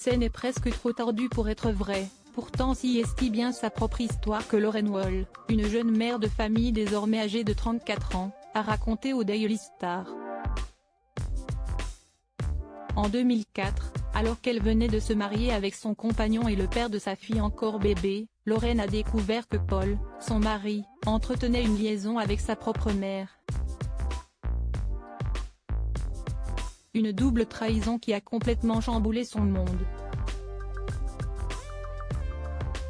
scène est presque trop tordue pour être vraie, pourtant s'y est bien sa propre histoire que Lauren Wall, une jeune mère de famille désormais âgée de 34 ans, a raconté au Daily Star. En 2004, alors qu'elle venait de se marier avec son compagnon et le père de sa fille encore bébé, Lauren a découvert que Paul, son mari, entretenait une liaison avec sa propre mère. Une double trahison qui a complètement chamboulé son monde.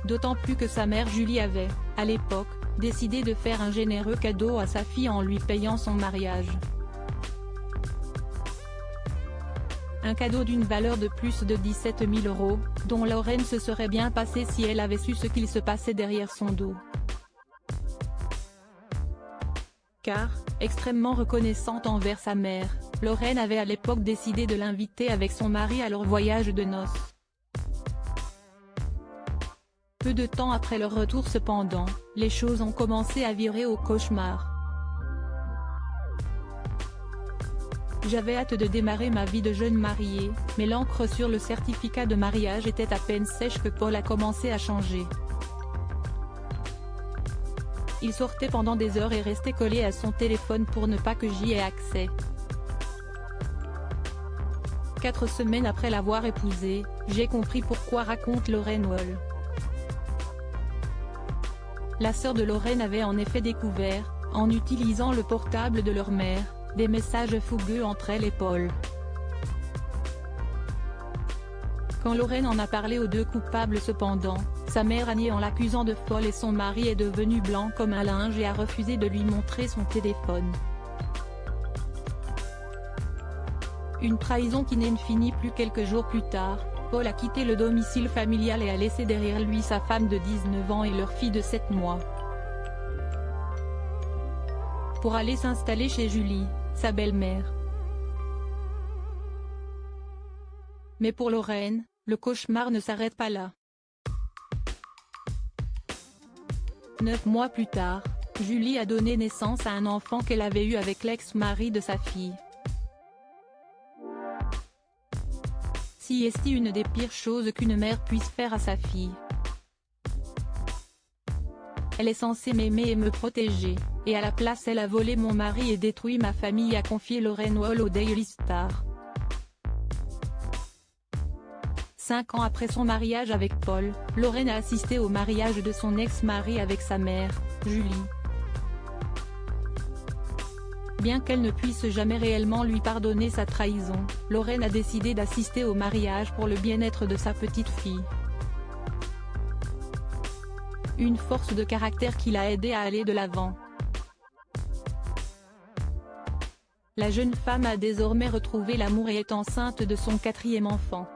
D'autant plus que sa mère Julie avait, à l'époque, décidé de faire un généreux cadeau à sa fille en lui payant son mariage. Un cadeau d'une valeur de plus de 17 000 €, dont Lauren se serait bien passée si elle avait su ce qu'il se passait derrière son dos. Car, extrêmement reconnaissante envers sa mère, Lauren avait à l'époque décidé de l'inviter avec son mari à leur voyage de noces. Peu de temps après leur retour cependant, les choses ont commencé à virer au cauchemar. J'avais hâte de démarrer ma vie de jeune mariée, mais l'encre sur le certificat de mariage était à peine sèche que Paul a commencé à changer. Il sortait pendant des heures et restait collé à son téléphone pour ne pas que j'y ai accès. 4 semaines après l'avoir épousé, j'ai compris pourquoi, raconte Lauren Wall. La sœur de Lauren avait en effet découvert, en utilisant le portable de leur mère, des messages fougueux entre elle et Paul. Quand Lauren en a parlé aux deux coupables cependant, sa mère a nié en l'accusant de folle et son mari est devenu blanc comme un linge et a refusé de lui montrer son téléphone. Une trahison qui n'est finie plus quelques jours plus tard, Paul a quitté le domicile familial et a laissé derrière lui sa femme de 19 ans et leur fille de 7 mois. Pour aller s'installer chez Julie, sa belle-mère. Mais pour Lauren, le cauchemar ne s'arrête pas là. 9 mois plus tard, Julie a donné naissance à un enfant qu'elle avait eu avec l'ex-mari de sa fille. Si est une des pires choses qu'une mère puisse faire à sa fille. Elle est censée m'aimer et me protéger, et à la place elle a volé mon mari et détruit ma famille, a confié Lauren Wall au Daily Star. 5 ans après son mariage avec Paul, Lauren a assisté au mariage de son ex-mari avec sa mère, Julie. Bien qu'elle ne puisse jamais réellement lui pardonner sa trahison, Lauren a décidé d'assister au mariage pour le bien-être de sa petite fille. Une force de caractère qui l'a aidée à aller de l'avant. La jeune femme a désormais retrouvé l'amour et est enceinte de son 4e enfant.